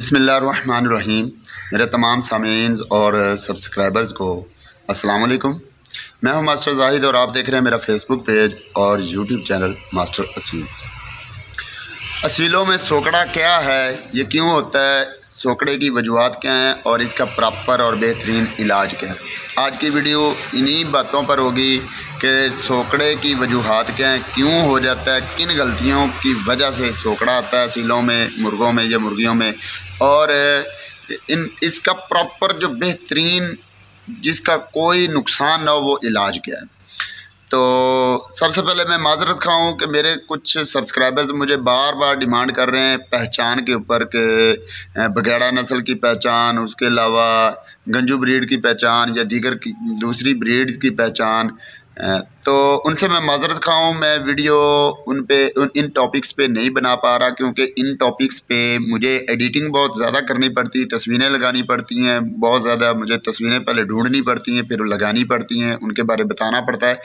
बिस्मिल्लाहिर्रहमानिर्रहीम। मेरे तमाम सामीन और सब्सक्राइबर्स को अस्सलाम वालेकुम। मैं हूं मास्टर जाहिद और आप देख रहे हैं मेरा फेसबुक पेज और यूट्यूब चैनल मास्टर असील्स। असीलों में सोकड़ा क्या है, ये क्यों होता है, सोकड़े की वजूहात क्या हैं और इसका प्रॉपर और बेहतरीन इलाज क्या है। आज की वीडियो इन्हीं बातों पर होगी कि सोकड़े की वजूहात क्या हैं, क्यों हो जाता है, किन गलतियों की वजह से सोकड़ा आता है असीलों में, मुर्गों में या मुर्गियों में, और इसका प्रॉपर जो बेहतरीन जिसका कोई नुकसान ना हो वो इलाज क्या है। तो सबसे पहले मैं माजरत खाऊँ कि मेरे कुछ सब्सक्राइबर्स मुझे बार बार डिमांड कर रहे हैं पहचान के ऊपर के बगैड़ा नस्ल की पहचान, उसके अलावा गंजू ब्रीड की पहचान या दीगर की दूसरी ब्रीड्स की पहचान। तो उनसे मैं माजरत खाऊँ, मैं वीडियो इन टॉपिक्स पे नहीं बना पा रहा क्योंकि इन टॉपिक्स पे मुझे एडिटिंग बहुत ज़्यादा करनी पड़ती है, तस्वीरें लगानी पड़ती हैं, बहुत ज़्यादा मुझे तस्वीरें पहले ढूंढनी पड़ती हैं, फिर लगानी पड़ती हैं, उनके बारे बताना पड़ता है।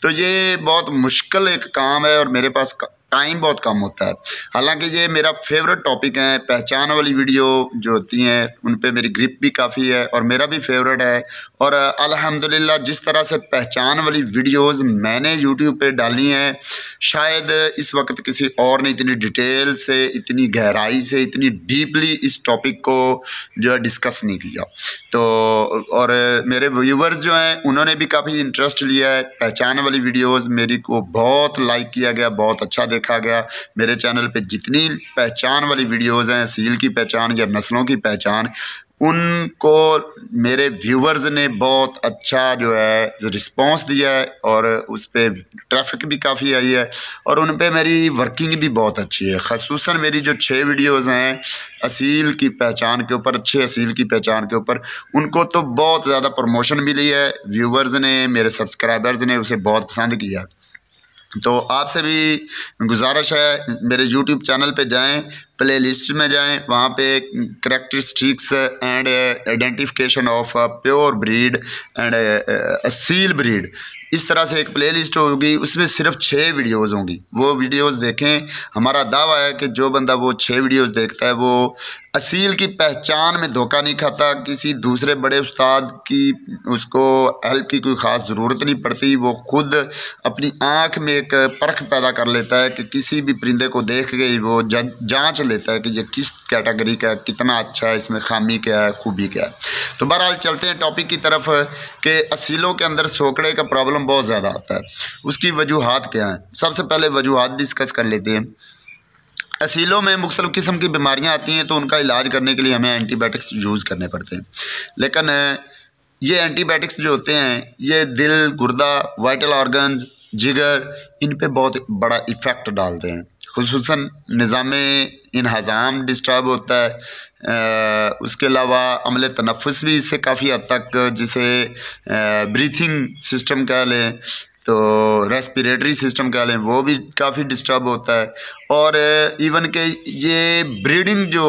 तो ये बहुत मुश्किल एक काम है और मेरे पास टाइम बहुत कम होता है। हालांकि ये मेरा फेवरेट टॉपिक है, पहचान वाली वीडियो जो होती हैं उन पे मेरी ग्रिप भी काफ़ी है और मेरा भी फेवरेट है। और अल्हम्दुलिल्लाह जिस तरह से पहचान वाली वीडियोस मैंने यूट्यूब पे डाली हैं, शायद इस वक्त किसी और ने इतनी डिटेल से, इतनी गहराई से, इतनी डीपली इस टॉपिक को जो है डिस्कस नहीं किया। तो और मेरे व्यूवर्स जो हैं उन्होंने भी काफ़ी इंटरेस्ट लिया है। पहचान वाली वीडियोज़ मेरी को बहुत लाइक किया गया, बहुत अच्छा देखा गया। मेरे चैनल पे जितनी पहचान वाली वीडियोज़ हैं, सील की पहचान या नस्लों की पहचान, उनको मेरे व्यूवर्स ने बहुत अच्छा जो है रिस्पांस दिया है और उस पर ट्रैफिक भी काफ़ी आई है और उन पे मेरी वर्किंग भी बहुत अच्छी है। ख़ुसूसन मेरी जो 6 वीडियोज़ हैं असील की पहचान के ऊपर, 6 असील की पहचान के ऊपर, उनको तो बहुत ज़्यादा प्रमोशन मिली है। व्यूवर्स ने, मेरे सब्सक्राइबर्स ने उसे बहुत पसंद किया। तो आपसे भी गुजारिश है मेरे YouTube चैनल पे जाएं, प्ले लिस्ट में जाएं, वहाँ पे characteristics and identification of pure breed and Aseel breed, इस तरह से एक प्ले लिस्ट होगी, उसमें सिर्फ 6 वीडियोज़ होंगी। वो वीडियोज़ देखें। हमारा दावा है कि जो बंदा वो 6 वीडियोज़ देखता है वो असील की पहचान में धोखा नहीं खाता, किसी दूसरे बड़े उस्ताद की उसको हेल्प की कोई ख़ास ज़रूरत नहीं पड़ती। वो खुद अपनी आँख में एक परख पैदा कर लेता है कि किसी भी परिंदे को देख के ही वो जांच लेता है कि ये किस कैटेगरी का है, कितना अच्छा है, इसमें खामी क्या है, खूबी क्या है। तो बहरहाल चलते हैं टॉपिक की तरफ कि असीलों के अंदर सोकड़े का प्रॉब्लम बहुत ज़्यादा आता है, उसकी वजूहात क्या हैं। सबसे पहले वजूहात डिस्कस कर लेते हैं। असीलों में मुख्तलिफ़ किस्म की बीमारियां आती हैं तो उनका इलाज करने के लिए हमें एंटीबायोटिक्स यूज़ करने पड़ते हैं, लेकिन ये एंटीबायोटिक्स जो होते हैं ये दिल, गुर्दा, वाइटल ऑर्गन्स, जिगर, इन पे बहुत बड़ा इफ़ेक्ट डालते हैं। खुसूसन निज़ामे इन्हज़ाम डिस्टर्ब होता है। उसके अलावा अमले तनफ़ुस भी इससे काफ़ी हद तक, जिसे ब्रीथिंग सिस्टम कह लें, तो रेस्पिरेटरी सिस्टम कह लें, वो भी काफ़ी डिस्टर्ब होता है। और इवन के ये ब्रीडिंग जो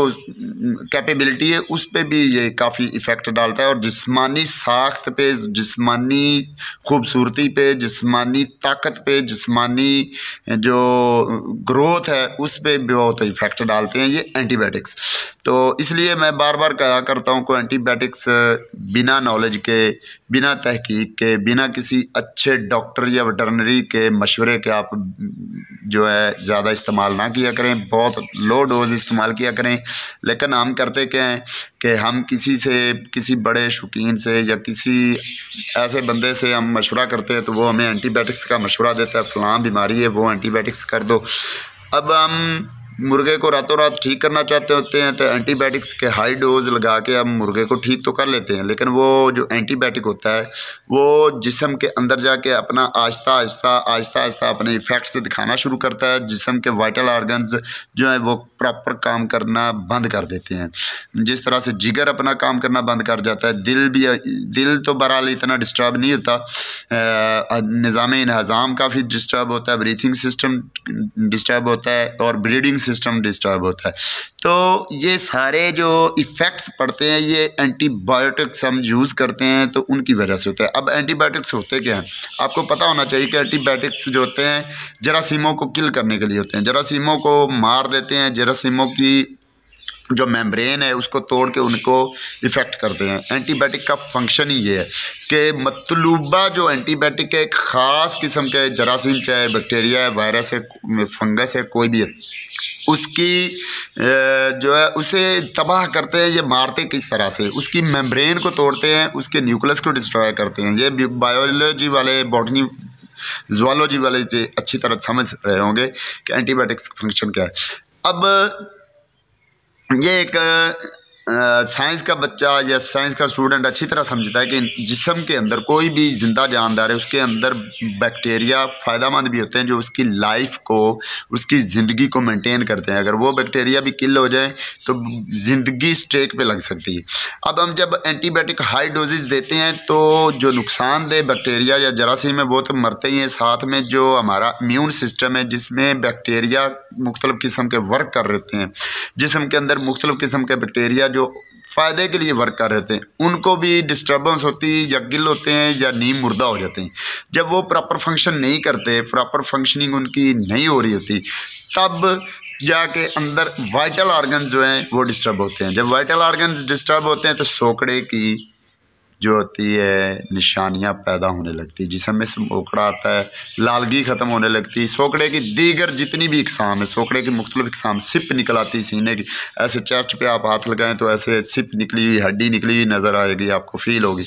कैपेबिलिटी है उस पे भी ये काफ़ी इफ़ेक्ट डालता है और जिस्मानी साख्त पे, जिस्मानी खूबसूरती पे, जिस्मानी ताकत पे, जिस्मानी जो ग्रोथ है उस पे बहुत इफ़ेक्ट डालते हैं ये एंटीबायोटिक्स। तो इसलिए मैं बार बार कहा करता हूँ कि एंटीबायोटिक्स बिना नॉलेज के, बिना तहकीक के, बिना किसी अच्छे डॉक्टर या वेटरनरी के मशवरे के आप जो है ज़्यादा इस्तेमाल ना किया करें, बहुत लो डोज इस्तेमाल किया करें। लेकिन हम करते क्या हैं कि हम किसी बड़े शौकीन से या किसी ऐसे बंदे से हम मशवरा करते हैं तो वो हमें एंटीबायोटिक्स का मशवरा देता है, फ़लाँ बीमारी है वो एंटीबायोटिक्स कर दो। अब हम मुर्गे को रातों रात ठीक करना चाहते होते हैं तो एंटीबायोटिक्स के हाई डोज लगा के हम मुर्गे को ठीक तो कर लेते हैं, लेकिन वो जो एंटीबायोटिक होता है वो जिस्म के अंदर जाके अपना आहिस्ता आहिस्ता अपने इफ़ेक्ट्स दिखाना शुरू करता है। जिस्म के वाइटल ऑर्गन्स जो है वो प्रॉपर काम करना बंद कर देते हैं। जिस तरह से जिगर अपना काम करना बंद कर जाता है, दिल तो बहरहाल इतना डिस्टर्ब नहीं होता, निज़ाम इन्हज़ाम काफ़ी डिस्टर्ब होता है, ब्रीथिंग सिस्टम डिस्टर्ब होता है और ब्रीडिंग सिस्टम डिस्टर्ब होता है। तो ये सारे जो इफ़ेक्ट्स पड़ते हैं ये एंटीबायोटिक्स हम यूज़ करते हैं तो उनकी वजह से होता है। अब एंटीबायोटिक्स होते क्या हैं, आपको पता होना चाहिए कि एंटीबायोटिक्स जो होते हैं जरासीमों को किल करने के लिए होते हैं, जरासीमों को मार देते हैं, जरासीमों की जो मेम्ब्रेन है उसको तोड़ के उनको इफ़ेक्ट करते हैं। एंटीबायोटिक का फंक्शन ही ये है कि मतलूबा जो एंटीबायोटिक है एक ख़ास किस्म के जरासीम, चाहे बैक्टीरिया है, वायरस है, फंगस है, कोई भी है, उसकी जो है उसे तबाह करते हैं। ये मारते किस तरह से, उसकी मेम्ब्रेन को तोड़ते हैं, उसके न्यूक्लियस को डिस्ट्रॉय करते हैं। ये बायोलॉजी वाले, बॉटनी, ज़ूलॉजी वाले से अच्छी तरह समझ रहे होंगे कि एंटीबायोटिक्स फंक्शन क्या है। अब ये एक साइंस का बच्चा या साइंस का स्टूडेंट अच्छी तरह समझता है कि जिस्म के अंदर कोई भी ज़िंदा जानदार है, उसके अंदर बैक्टीरिया फ़ायदेमंद भी होते हैं जो उसकी लाइफ को, उसकी ज़िंदगी को मेंटेन करते हैं। अगर वो बैक्टीरिया भी किल हो जाए तो ज़िंदगी स्टेक पे लग सकती है। अब हम जब एंटीबायोटिक हाई डोजेज देते हैं तो जो नुकसानदेह बैक्टीरिया या जरासीम है वो तो मरते ही हैं, साथ में जो हमारा इम्यून सिस्टम है जिसमें बैक्टीरिया मुख्तलिफ़ किस्म के वर्क कर रहे हैं, जिस्म के अंदर मुख्तलिफ़ किस्म के बैक्टीरिया जो फ़ायदे के लिए वर्क कर रहे थे, उनको भी डिस्टर्बेंस होती है, या गिल होते हैं या नीम मुर्दा हो जाते हैं। जब वो प्रॉपर फंक्शन नहीं करते, प्रॉपर फंक्शनिंग उनकी नहीं हो रही होती, तब जाके अंदर वाइटल ऑर्गन जो हैं वो डिस्टर्ब होते हैं। जब वाइटल ऑर्गन डिस्टर्ब होते हैं तो सोकड़े की जो होती है निशानियां पैदा होने लगती है, जिसम में सोकड़ा आता है, लालगी ख़त्म होने लगती है। सोकड़े की दीगर जितनी भी इकसाम है, सोकड़े की मुख्तलिफ इकसाम, सिप निकल आती है सीने की, ऐसे चेस्ट पे आप हाथ लगाएं तो ऐसे सिप निकली हुई, हड्डी निकली हुई नज़र आएगी, आपको फील होगी,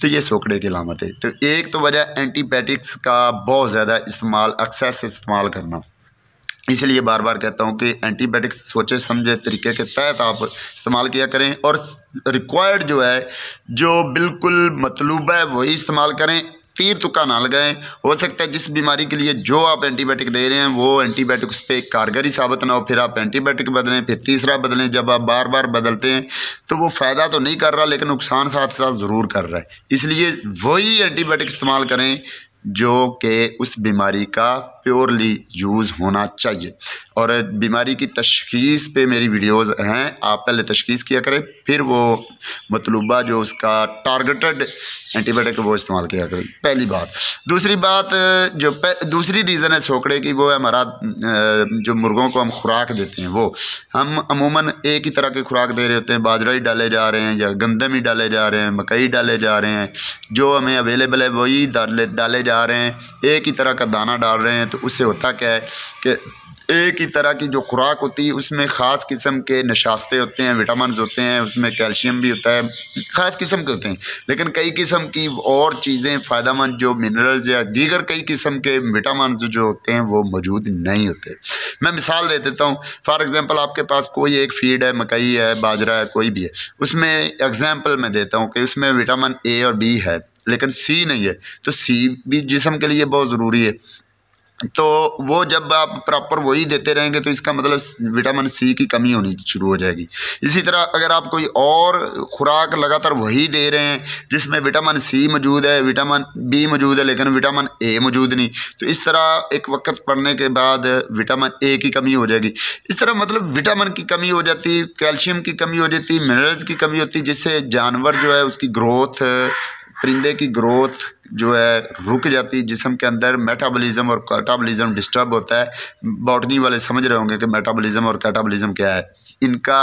तो ये सोकड़े की अलामत है। तो एक तो वजह एंटीबायोटिक्स का बहुत ज़्यादा इस्तेमाल, एक्सेस इस्तेमाल करना। इसलिए बार बार कहता हूँ कि एंटीबायोटिक्स सोचे समझे तरीके के तहत आप इस्तेमाल किया करें, और रिक्वायर्ड जो है, जो बिल्कुल मतलूबा है वही इस्तेमाल करें, तीर तुक्का ना लगाएं। हो सकता है जिस बीमारी के लिए जो आप एंटीबायोटिक दे रहे हैं वो एंटीबायोटिक उस पर कारगर ही साबित ना हो, फिर आप एंटीबायोटिक बदलें, फिर तीसरा बदलें। जब आप बार बार बदलते हैं तो वो फ़ायदा तो नहीं कर रहा, लेकिन नुकसान साथ साथ ज़रूर कर रहा है। इसलिए वही एंटीबायोटिक इस्तेमाल करें जो कि उस बीमारी का प्योरली यूज़ होना चाहिए। और बीमारी की तशख़ीस पे मेरी वीडियोस हैं, आप पहले तशख़ीस किया करें, फिर वो मतलूबा जो उसका टारगेटेड एंटीबायोटिक वो इस्तेमाल किया करें, पहली बात। दूसरी बात, जो दूसरी रीज़न है सोकड़े की, वो है हमारा जो मुर्गों को हम खुराक देते हैं, वो हम अमूमन एक ही तरह की खुराक दे रहे होते हैं, बाजरा ही डाले जा रहे हैं या गंदम ही डाले जा रहे हैं, मकई डाले जा रहे हैं, जो हमें अवेलेबल है वही डाले जा रहे हैं, एक ही तरह का दाना डाल रहे हैं। तो उससे होता क्या है कि एक ही तरह की जो खुराक होती है उसमें ख़ास किस्म के नशास्ते होते हैं, विटामिन होते हैं, उसमें कैल्शियम भी होता है, ख़ास किस्म के होते हैं, लेकिन कई किस्म की और चीज़ें फ़ायदेमंद जो मिनरल्स या दीगर कई किस्म के विटामिन जो होते हैं वो मौजूद नहीं होते। मैं मिसाल दे देता हूँ, फॉर एग्ज़ाम्पल आपके पास कोई एक फीड है, मकई है, बाजरा है, कोई भी है, उसमें एग्ज़ाम्पल मैं देता हूँ कि उसमें विटामिन ए और बी है लेकिन सी नहीं है, तो सी भी जिस्म के लिए बहुत ज़रूरी है। तो वो जब आप प्रॉपर वही देते रहेंगे तो इसका मतलब विटामिन सी की कमी होनी शुरू हो जाएगी। इसी तरह अगर आप कोई और खुराक लगातार वही दे रहे हैं जिसमें विटामिन सी मौजूद है, विटामिन बी मौजूद है, लेकिन विटामिन ए मौजूद नहीं, तो इस तरह एक वक्त पड़ने के बाद विटामिन ए की कमी हो जाएगी। इस तरह मतलब विटामिन की कमी हो जाती, कैल्शियम की कमी हो जाती, मिनरल्स की कमी होती, जिससे जानवर जो है उसकी ग्रोथ, परिंदे की ग्रोथ जो है रुक जाती है, जिस्म के अंदर मेटाबॉलिज्म और कैटाबॉलिज्म डिस्टर्ब होता है। बॉटनी वाले समझ रहे होंगे कि मेटाबॉलिज्म और कैटाबॉलिज्म क्या है, इनका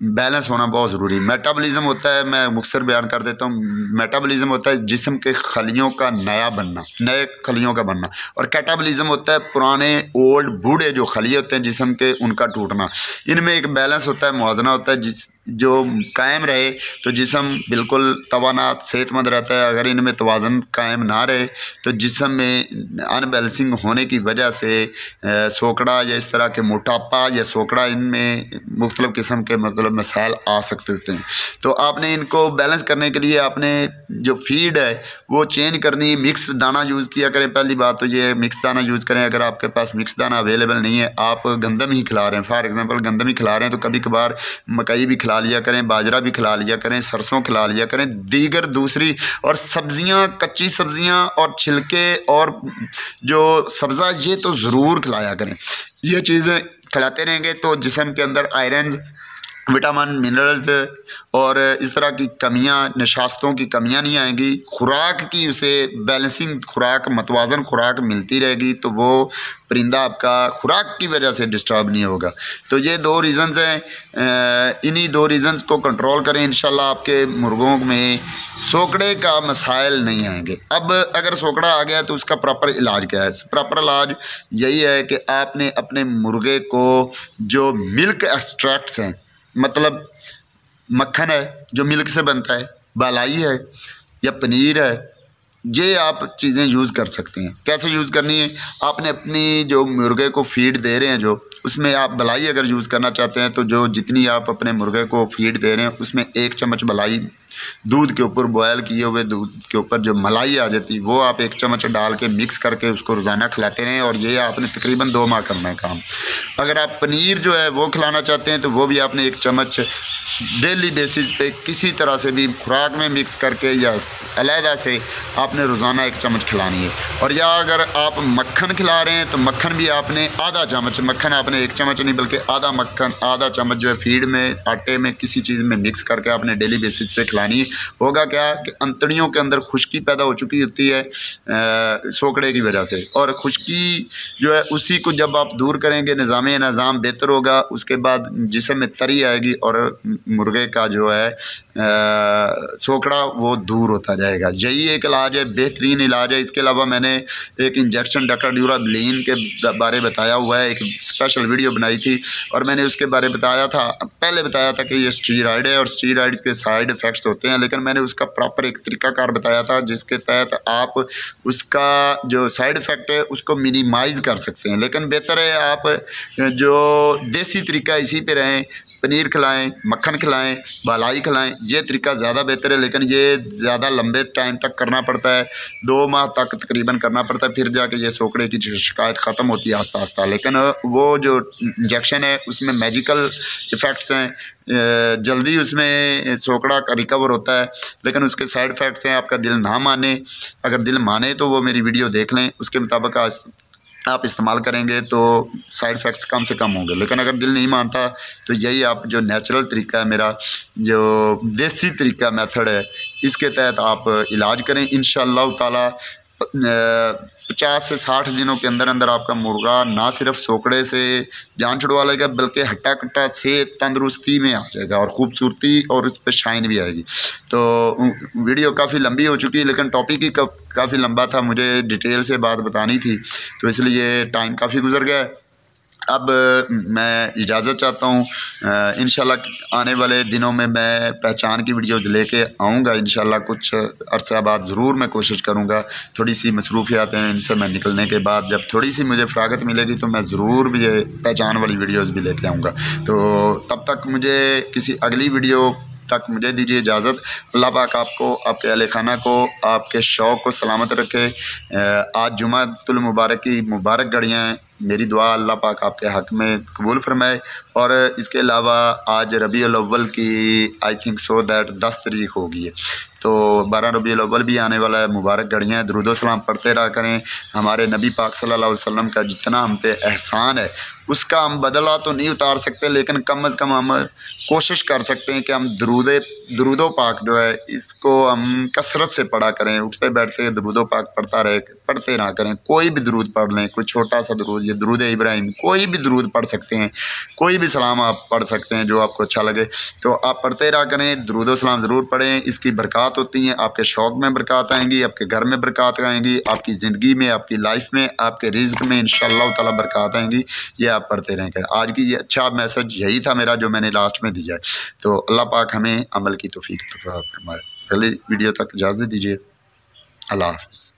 बैलेंस होना बहुत ज़रूरी है। मेटाबॉलिज्म होता है, मैं मुख्तसर बयान कर देता हूँ, मेटाबॉलिज्म होता है जिस्म के खलियों का नया बनना, नए खलियों का बनना, और कैटाबॉलिज्म होता है पुराने ओल्ड बूढ़े जो खलिए होते हैं जिस्म के, उनका टूटना। इनमें एक बैलेंस होता है, मुवाजना होता है, जो कायम रहे तो जिस्म बिल्कुल तवानात सेहतमंद रहता है। अगर इनमें तवाज़न कायम ना रहे तो जिस्म में अनबैलेंसिंग होने की वजह से सोकड़ा या इस तरह के मोटापा या सोकड़ा, इनमें मुख्तलिफ़ किस्म के मतलब मसाइल आ सकते होते हैं। तो आपने इनको बैलेंस करने के लिए आपने जो फीड है वो चेंज करनी, मिक्स दाना यूज़ किया करें। पहली बात तो ये मिक्स दाना यूज़ करें। अगर आपके पास मिक्स दाना अवेलेबल नहीं है, आप गंदम ही खिला रहे हैं, फॉर एग्ज़ाम्पल गंदम ही खिला रहे हैं, तो कभी कभार मकई भी खिला लिया करें, बाजरा भी खिला लिया करें, सरसों खिला लिया करें, दीगर दूसरी और सब्ज़ियाँ, कच्ची सब्ज़ियाँ और छिलके और जो सब्ज़ा, ये तो ज़रूर खिलाया करें। ये चीज़ें खिलाते रहेंगे तो जिस्म के अंदर आयरन विटामिन मिनरल्स और इस तरह की कमियां, नशास्तों की कमियां नहीं आएंगी। खुराक की उसे बैलेंसिंग खुराक, मतवाजन खुराक मिलती रहेगी, तो वो परिंदा आपका खुराक की वजह से डिस्टर्ब नहीं होगा। तो ये 2 रीज़न्स हैं। इन्हीं 2 रीज़न्स को कंट्रोल करें, इंशाल्लाह आपके मुर्गों में सोकड़े का मसाइल नहीं आएंगे। अब अगर सोकड़ा आ गया तो उसका प्रॉपर इलाज क्या है? प्रॉपर इलाज यही है कि आपने अपने मुर्गे को जो मिल्क एक्सट्रैक्ट्स हैं, मतलब मक्खन है जो मिल्क से बनता है, बालाई है या पनीर है, ये आप चीज़ें यूज़ कर सकते हैं। कैसे यूज़ करनी है? आपने अपनी जो मुर्गे को फीड दे रहे हैं, जो उसमें आप मलाई अगर यूज़ करना चाहते हैं, तो जो जितनी आप अपने मुर्गे को फीड दे रहे हैं उसमें 1 चम्मच मलाई, दूध के ऊपर बॉयल किए हुए दूध के ऊपर जो मलाई आ जाती है वो आप 1 चम्मच डाल के मिक्स करके उसको रोज़ाना खिलाते रहें, और ये आपने तकरीबन 2 माह करना है काम। अगर आप पनीर जो है वो खिलाना चाहते हैं तो वो भी आपने 1 चम्मच डेली बेसिस पे किसी तरह से भी खुराक में मिक्स करके या अलहदा से आपने रोज़ाना 1 चम्मच खिलानी है। और या अगर आप मक्खन खिला रहे हैं तो मक्खन भी आपने आधा चम्मच, मक्खन आपने 1 चम्मच नहीं बल्कि आधा मक्खन, आधा चम्मच जो है फीड में, आटे में, किसी चीज़ में मिक्स करके आपने डेली बेसिस पे खिलानी है। होगा क्या कि अंतड़ियों के अंदर खुश्की पैदा हो चुकी होती है सोकड़े की वजह से, और खुश्की जो है उसी को जब आप दूर करेंगे निज़ाम बेहतर होगा। उसके बाद जिस्म में तरी आएगी और मुर्गे का जो है सोकड़ा वो दूर होता जाएगा। यही एक इलाज है, बेहतरीन इलाज है। इसके अलावा मैंने एक इंजेक्शन डाक्टरड्यूराबिलिन के बारे बताया हुआ है, एक स्पेशल वीडियो बनाई थी और मैंने उसके बारे बताया था, पहले बताया था कि ये स्टीरॉयड है और स्टीरॉयड्स के साइड इफ़ेक्ट्स होते हैं, लेकिन मैंने उसका प्रॉपर एक तरीकाकार बताया था जिसके तहत आप उसका जो साइड इफ़ेक्ट है उसको मिनिमाइज़ कर सकते हैं। लेकिन बेहतर है आप जो देसी तरीका इसी पे रहें, पनीर खिलाएं, मक्खन खिलाएं, बालाई खिलाएं, ये तरीका ज़्यादा बेहतर है। लेकिन ये ज़्यादा लंबे टाइम तक करना पड़ता है, 2 माह तक तकरीबन करना पड़ता है, फिर जाके ये सोकड़े की शिकायत ख़त्म होती है आस्ता आस्ता। लेकिन वो जो इंजेक्शन है उसमें मैजिकल इफ़ेक्ट्स हैं, जल्दी उसमें सोकड़ा का रिकवर होता है, लेकिन उसके साइड इफ़ेक्ट्स हैं। आपका दिल ना माने, अगर दिल माने तो वो मेरी वीडियो देख लें, उसके मुताबिक आप इस्तेमाल करेंगे तो साइड इफ़ेक्ट्स कम से कम होंगे। लेकिन अगर दिल नहीं मानता तो यही आप जो नेचुरल तरीका है, मेरा जो देसी तरीका मेथड है, इसके तहत आप इलाज करें। इंशाअल्लाह ताला 50 से 60 दिनों के अंदर अंदर आपका मुर्गा ना सिर्फ सोकड़े से जान छुड़वा लेगा बल्कि हट्टा कट्टा से तंदुरुस्ती में आ जाएगा और ख़ूबसूरती और उस पर शाइन भी आएगी। तो वीडियो काफ़ी लंबी हो चुकी है, लेकिन टॉपिक ही काफ़ी लंबा था, मुझे डिटेल से बात बतानी थी, तो इसलिए टाइम काफ़ी गुजर गया है। अब मैं इजाज़त चाहता हूँ। इंशाल्लाह आने वाले दिनों में मैं पहचान की वीडियोज़ लेके आऊँगा। इंशाल्लाह कुछ अरसा बाद ज़रूर मैं कोशिश करूँगा। थोड़ी सी मसरूफियात हैं, इनसे मैं निकलने के बाद जब थोड़ी सी मुझे फ़रागत मिलेगी तो मैं ज़रूर भी ये पहचान वाली वीडियोज़ भी लेके आऊँगा। तो तब तक मुझे किसी अगली वीडियो तक मुझे दीजिए इजाज़त। अल्लाह पाक आपको, आपके अहले खाना को, आपके शौक़ को सलामत रखे। आज जुमातुल मुबारक की मुबारक घड़ियाँ हैं, मेरी दुआ अल्लाह पाक आपके हक़ में कबूल फरमाए। और इसके अलावा आज रबीउल अव्वल की आई थिंक सो दैट 10 तारीख होगी है, तो 12 रबीउल अव्वल भी आने वाला है। मुबारक घड़ियाँ हैं, दुरूद व सलाम पढ़ते रहा करें। हमारे नबी पाक सल्लल्लाहु अलैहि वसल्लम का जितना हम पे एहसान है उसका हम बदला तो नहीं उतार सकते, लेकिन कम अज़ कम हम कोशिश कर सकते हैं कि हम दरूदो पाक जो है इसको हम कसरत से पढ़ा करें। उठते बैठते दरूदो पाक पढ़ते ना करें। कोई भी दरूद पढ़ लें, कोई छोटा सा दरूद, ये दरूद इब्राहिम, कोई भी दरूद पढ़ सकते हैं, कोई भी सलाम आप पढ़ सकते हैं जो आपको अच्छा लगे, तो आप पढ़ते रहा करें। दरूद व सलाम ज़रूर पढ़ें, इसकी बरक़ात होती हैं। आपके शौक़ में बरक़ात आएंगी, आपके घर में बरक़ात आएंगी, आपकी ज़िंदगी में, आपकी लाइफ में, आपके रिज़्क़ में इंशाअल्लाह ताला बरक़ात आएंगी। ये आप पढ़ते रहें करें। आज की ये अच्छा मैसेज यही था मेरा जो मैंने लास्ट में दिया है। तो अल्लाह पाक हमें अमल की तौफ़ीक़ फरमाए। अगली वीडियो तक इजाज़त दीजिए। अल्लाह हाफ़िज़।